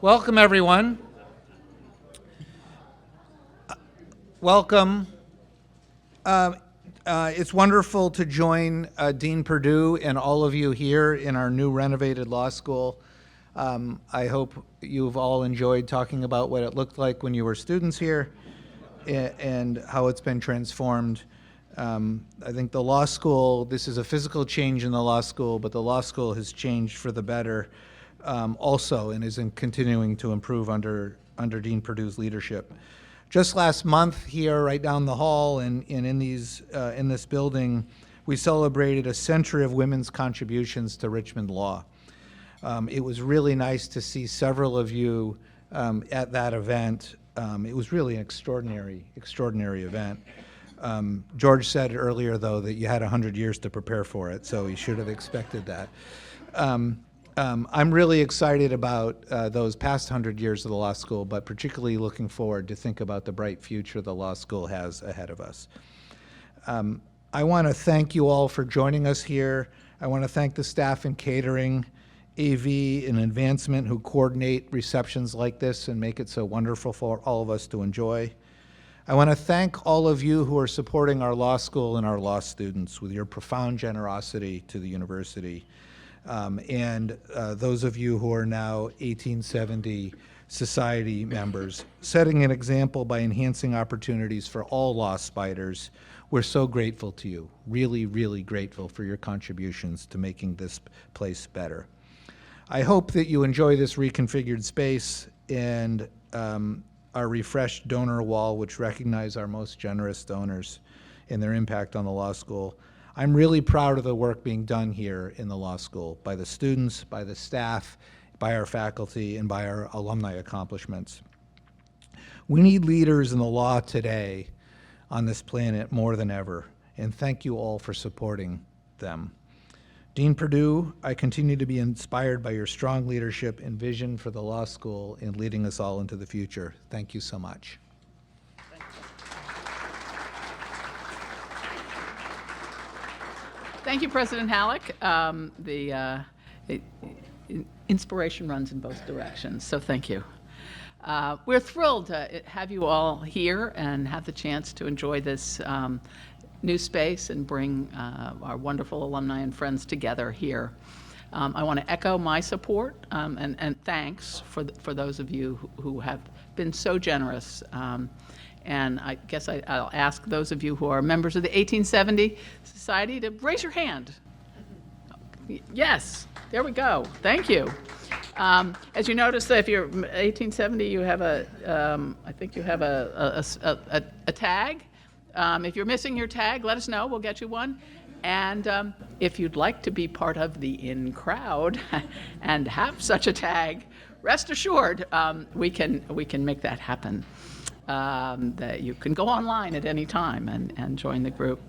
Welcome, everyone. Welcome. It's wonderful to join Dean Perdue and all of you here in our new renovated law school. I hope you've all enjoyed talking about what it looked like when you were students here and how it's been transformed. I think the law school, this is a physical change in the law school, but the law school has changed for the better also and is continuing to improve under Dean Perdue's leadership. Just last month here, right down the hall and in this building, we celebrated a century of women's contributions to Richmond Law. It was really nice to see several of you at that event. It was really an extraordinary event. George said earlier, though, that you had 100 years to prepare for it, so you should have expected that. I'm really excited about those past 100 years of the law school, but particularly looking forward to think about the bright future the law school has ahead of us. I want to thank you all for joining us here. I want to thank the staff in catering, AV, and advancement who coordinate receptions like this and make it so wonderful for all of us to enjoy. I want to thank all of you who are supporting our law school and our law students with your profound generosity to the university. And those of you who are now 1870 Society members, setting an example by enhancing opportunities for all law aspirers. We're so grateful to you, really, really grateful for your contributions to making this place better. I hope that you enjoy this reconfigured space and our refreshed donor wall, which recognize our most generous donors and their impact on the law school. I'm really proud of the work being done here in the law school by the students, by the staff, by our faculty, and by our alumni accomplishments. We need leaders in the law today on this planet more than ever, and thank you all for supporting them. Dean Perdue, I continue to be inspired by your strong leadership and vision for the law school and leading us all into the future. Thank you so much. Thank you, President Halleck. Inspiration runs in both directions, so thank you. We're thrilled to have you all here and have the chance to enjoy this new space and bring our wonderful alumni and friends together here. I want to echo my support and thanks for those of you who have been so generous. And I guess I'll ask those of you who are members of the 1870 Society to raise your hand. Yes, there we go. Thank you. As you notice, if you're 1870, you have I think you have a tag. If you're missing your tag, let us know. We'll get you one. And if you'd like to be part of the in crowd and have such a tag, rest assured we can make that happen. That you can go online at any time and join the group.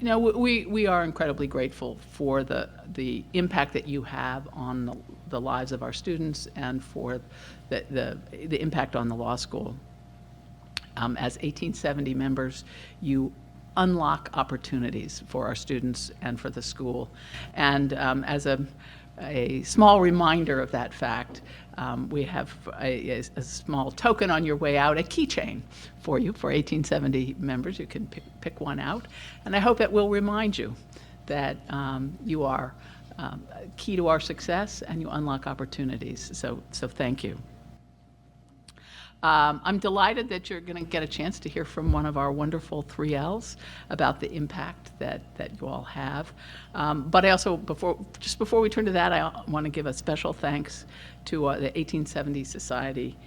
We are incredibly grateful for the impact that you have on the lives of our students and for the impact on the law school. As 1870 members, you unlock opportunities for our students and for the school. And as a small reminder of that fact, we have a small token on your way out, a keychain for you, for 1870 members. You can pick one out. And I hope it will remind you that you are key to our success and you unlock opportunities. So thank you. I'm delighted that you're going to get a chance to hear from one of our wonderful 3Ls about the impact that you all have. But I also, before we turn to that, I want to give a special thanks to the 1870 Society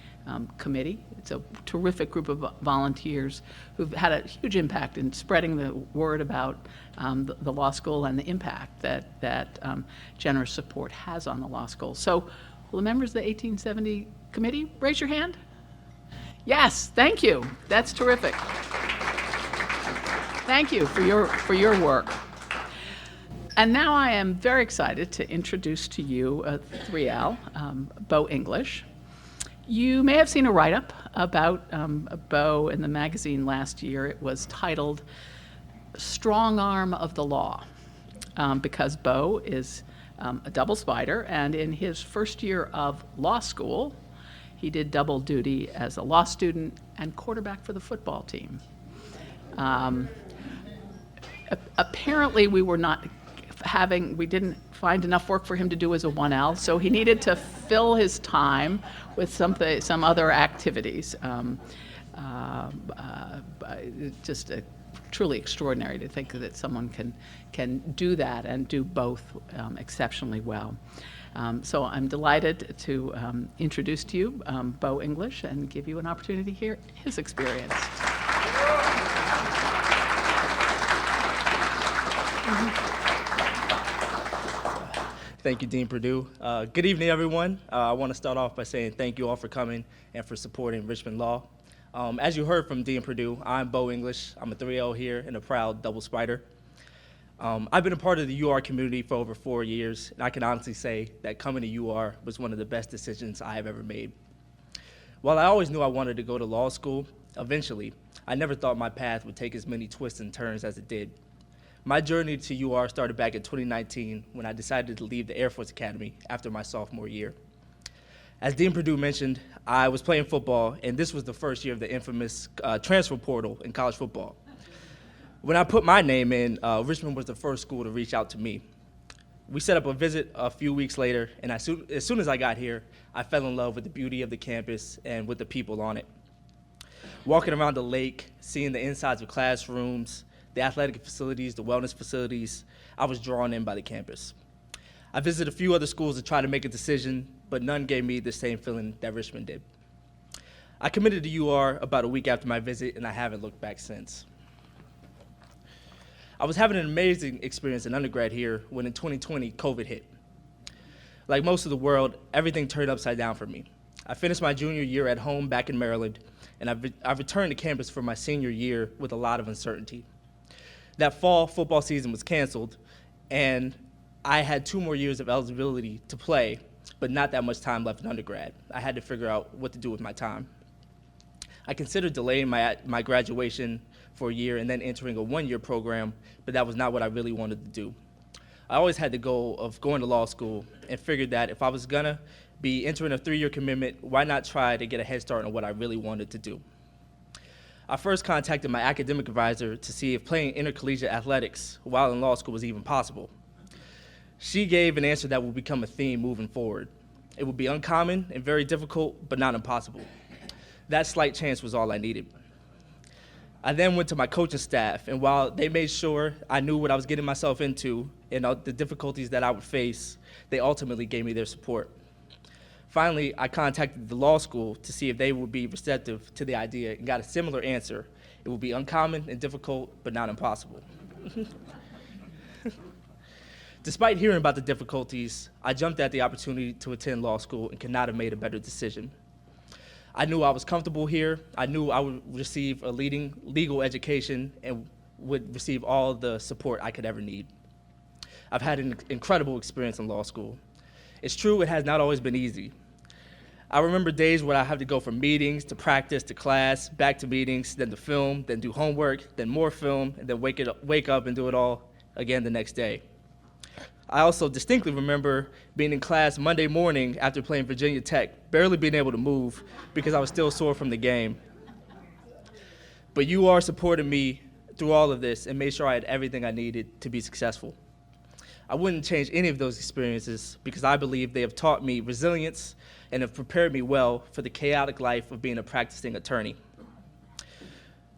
Committee. It's a terrific group of volunteers who've had a huge impact in spreading the word about the law school and the impact that generous support has on the law school. So will the members of the 1870 Committee raise your hand? Yes, thank you. That's terrific. Thank you for your work. And now I am very excited to introduce to you 3L, Bo English. You may have seen a write-up about Bo in the magazine last year. It was titled "Strong Arm of the Law," because Bo is a double spider, and in his first year of law school, he did double duty as a law student and quarterback for the football team. Apparently, we didn't find enough work for him to do as a 1L, so he needed to fill his time with some other activities. Just truly extraordinary to think that someone can do that and do both exceptionally well. So I'm delighted to introduce to you Bo English and give you an opportunity to hear his experience. Thank you, Dean Perdue. Good evening, everyone. I want to start off by saying thank you all for coming and for supporting Richmond Law. As you heard from Dean Perdue, I'm Bo English. I'm a 3L here and a proud double spider. I've been a part of the UR community for over 4 years, and I can honestly say that coming to UR was one of the best decisions I have ever made. While I always knew I wanted to go to law school, eventually, I never thought my path would take as many twists and turns as it did. My journey to UR started back in 2019 when I decided to leave the Air Force Academy after my sophomore year. As Dean Perdue mentioned, I was playing football, and this was the first year of the infamous transfer portal in college football. When I put my name in, Richmond was the first school to reach out to me. We set up a visit a few weeks later, and as soon as I got here, I fell in love with the beauty of the campus and with the people on it. Walking around the lake, seeing the insides of classrooms, the athletic facilities, the wellness facilities, I was drawn in by the campus. I visited a few other schools to try to make a decision, but none gave me the same feeling that Richmond did. I committed to UR about a week after my visit, and I haven't looked back since. I was having an amazing experience in undergrad here when in 2020, COVID hit. Like most of the world, everything turned upside down for me. I finished my junior year at home back in Maryland, and I returned to campus for my senior year with a lot of uncertainty. That fall football season was canceled, and I had 2 more years of eligibility to play, but not that much time left in undergrad. I had to figure out what to do with my time. I considered delaying my graduation for a year and then entering a 1-year program, but that was not what I really wanted to do. I always had the goal of going to law school and figured that if I was gonna be entering a 3-year commitment, why not try to get a head start on what I really wanted to do? I first contacted my academic advisor to see if playing intercollegiate athletics while in law school was even possible. She gave an answer that will become a theme moving forward. It would be uncommon and very difficult, but not impossible. That slight chance was all I needed. I then went to my coaching staff, and while they made sure I knew what I was getting myself into and the difficulties that I would face, they ultimately gave me their support. Finally, I contacted the law school to see if they would be receptive to the idea and got a similar answer. It would be uncommon and difficult, but not impossible. Despite hearing about the difficulties, I jumped at the opportunity to attend law school and could not have made a better decision. I knew I was comfortable here. I knew I would receive a leading legal education and would receive all the support I could ever need. I've had an incredible experience in law school. It's true, it has not always been easy. I remember days where I had to go from meetings to practice to class, back to meetings, then to film, then do homework, then more film, and then wake up and do it all again the next day. I also distinctly remember being in class Monday morning after playing Virginia Tech, barely being able to move because I was still sore from the game. But UR supported me through all of this and made sure I had everything I needed to be successful. I wouldn't change any of those experiences because I believe they have taught me resilience and have prepared me well for the chaotic life of being a practicing attorney.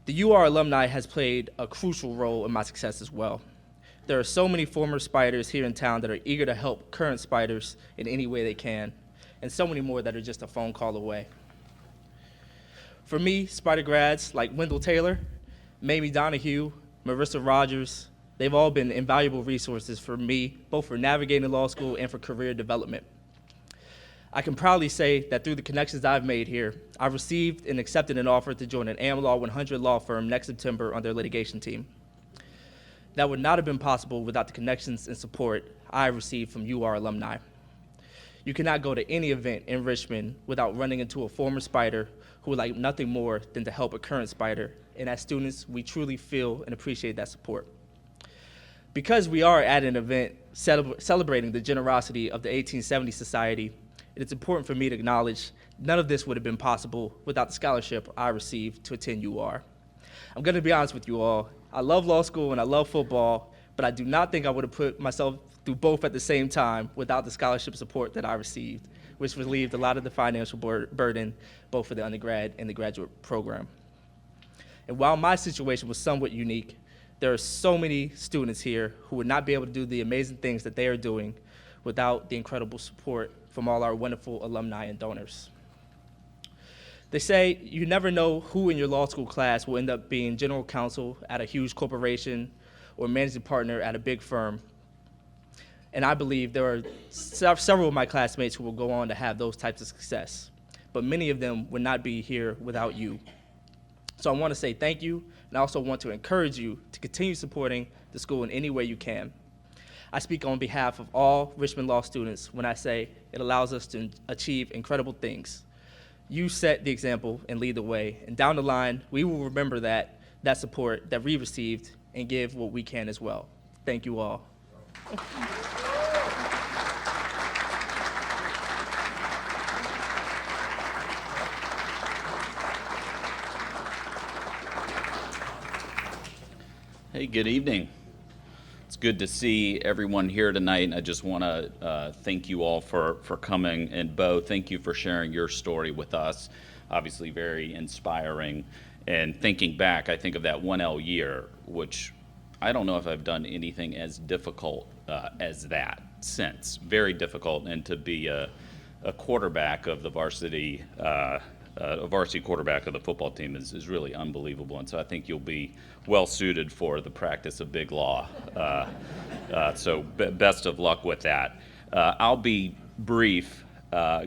The UR alumni has played a crucial role in my success as well. There are so many former spiders here in town that are eager to help current spiders in any way they can, and so many more that are just a phone call away. For me, spider grads like Wendell Taylor, Mamie Donahue, Marissa Rogers, they've all been invaluable resources for me, both for navigating law school and for career development. I can proudly say that through the connections I've made here, I've received and accepted an offer to join an AmLaw 100 law firm next September on their litigation team. That would not have been possible without the connections and support I received from UR alumni. You cannot go to any event in Richmond without running into a former spider who would like nothing more than to help a current spider, and as students, we truly feel and appreciate that support. Because we are at an event celebrating the generosity of the 1870 Society, it's important for me to acknowledge none of this would have been possible without the scholarship I received to attend UR. I'm going to be honest with you all. I love law school and I love football, but I do not think I would have put myself through both at the same time without the scholarship support that I received, which relieved a lot of the financial burden both for the undergrad and the graduate program. And while my situation was somewhat unique, there are so many students here who would not be able to do the amazing things that they are doing without the incredible support from all our wonderful alumni and donors. They say you never know who in your law school class will end up being general counsel at a huge corporation or managing partner at a big firm. And I believe there are several of my classmates who will go on to have those types of success, but many of them would not be here without you. So I want to say thank you, and I also want to encourage you to continue supporting the school in any way you can. I speak on behalf of all Richmond Law students when I say it allows us to achieve incredible things. You set the example and lead the way, and down the line, we will remember that support that we received and give what we can as well. Thank you all. Hey, good evening. It's good to see everyone here tonight, and I just want to thank you all for coming. And Bo, thank you for sharing your story with us. Obviously very inspiring. And thinking back, I think of that 1L year, which I don't know if I've done anything as difficult as that since. Very difficult, and to be a quarterback of the varsity a varsity quarterback of the football team is really unbelievable, and so I think you'll be well suited for the practice of big law. So best of luck with that. I'll be brief,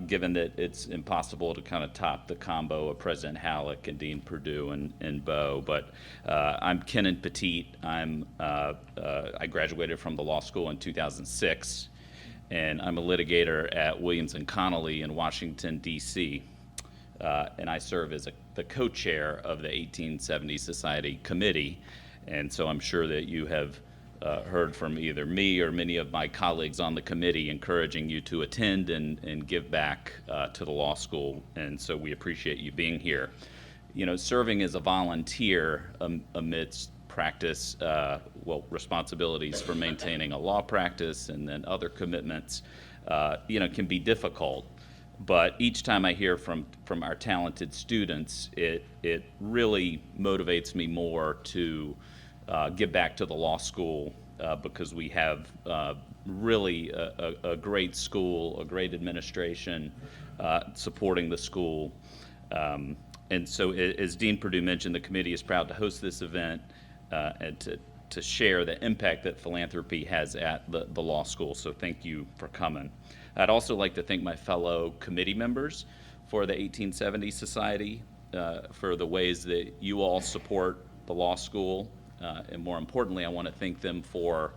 given that it's impossible to kind of top the combo of President Halleck and Dean Perdue and Bo. But I'm Kenan Petit. I graduated from the law school in 2006, and I'm a litigator at Williams and Connolly in Washington, D.C. And I serve as the co-chair of the 1870 Society Committee, and so I'm sure that you have heard from either me or many of my colleagues on the committee encouraging you to attend and give back to the law school, and so we appreciate you being here. You know, serving as a volunteer amidst practice, responsibilities for maintaining a law practice and then other commitments, can be difficult. But each time I hear from our talented students, it really motivates me more to give back to the law school because we have really a great school, a great administration supporting the school. And so as Dean Perdue mentioned, the committee is proud to host this event and to share the impact that philanthropy has at the law school. So thank you for coming. I'd also like to thank my fellow committee members for the 1870 Society for the ways that you all support the law school. And more importantly, I want to thank them for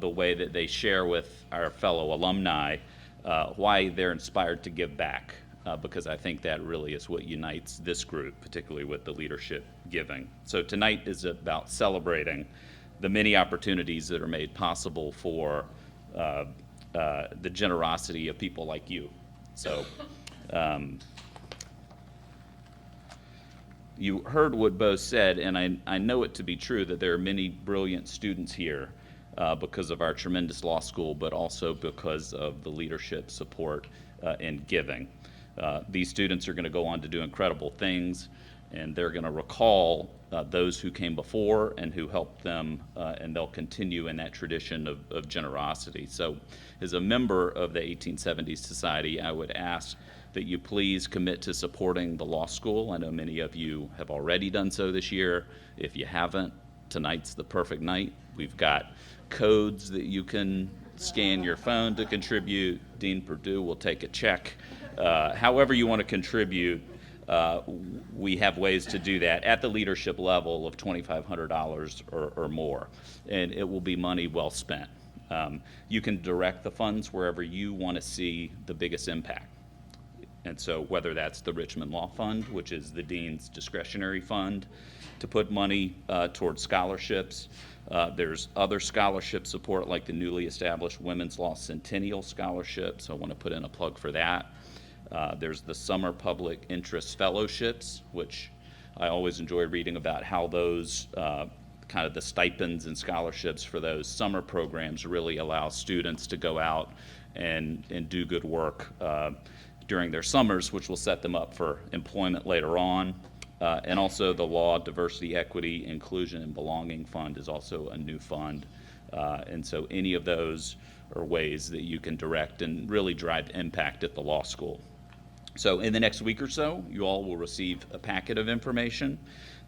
the way that they share with our fellow alumni why they're inspired to give back, because I think that really is what unites this group, particularly with the leadership giving. So tonight is about celebrating the many opportunities that are made possible for the generosity of people like you. So you heard what Bo said, and I know it to be true that there are many brilliant students here because of our tremendous law school, but also because of the leadership, support, and giving. These students are going to go on to do incredible things, and they're going to recall those who came before and who helped them, and they'll continue in that tradition of generosity. So as a member of the 1870 Society, I would ask that you please commit to supporting the law school. I know many of you have already done so this year. If you haven't, tonight's the perfect night. We've got codes that you can scan your phone to contribute. Dean Perdue will take a check. However you want to contribute, we have ways to do that at the leadership level of $2,500 or more, and it will be money well spent. You can direct the funds wherever you want to see the biggest impact. And so whether that's the Richmond Law Fund, which is the Dean's discretionary fund, to put money towards scholarships. There's other scholarship support like the newly established Women's Law Centennial Scholarship, so I want to put in a plug for that. There's the Summer Public Interest Fellowships, which I always enjoy reading about how those kind of the stipends and scholarships for those summer programs really allow students to go out and do good work during their summers, which will set them up for employment later on. And also the Law, Diversity, Equity, Inclusion, and Belonging Fund is also a new fund. And so any of those are ways that you can direct and really drive impact at the law school. So in the next week or so, you all will receive a packet of information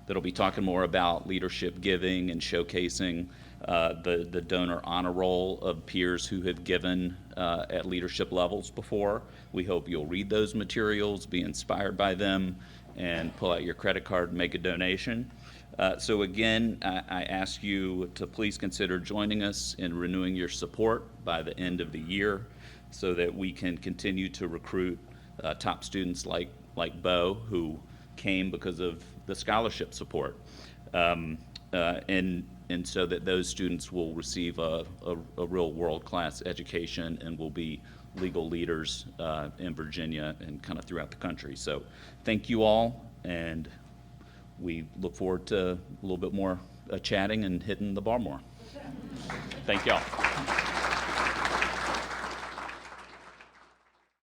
that'll be talking more about leadership giving and showcasing the donor honor roll of peers who have given at leadership levels before. We hope you'll read those materials, be inspired by them, and pull out your credit card and make a donation. So again, I ask you to please consider joining us in renewing your support by the end of the year so that we can continue to recruit top students like Bo, who came because of the scholarship support. And so that those students will receive a real world-class education and will be legal leaders in Virginia and kind of throughout the country. So thank you all, and we look forward to a little bit more chatting and hitting the bar more. Thank y'all.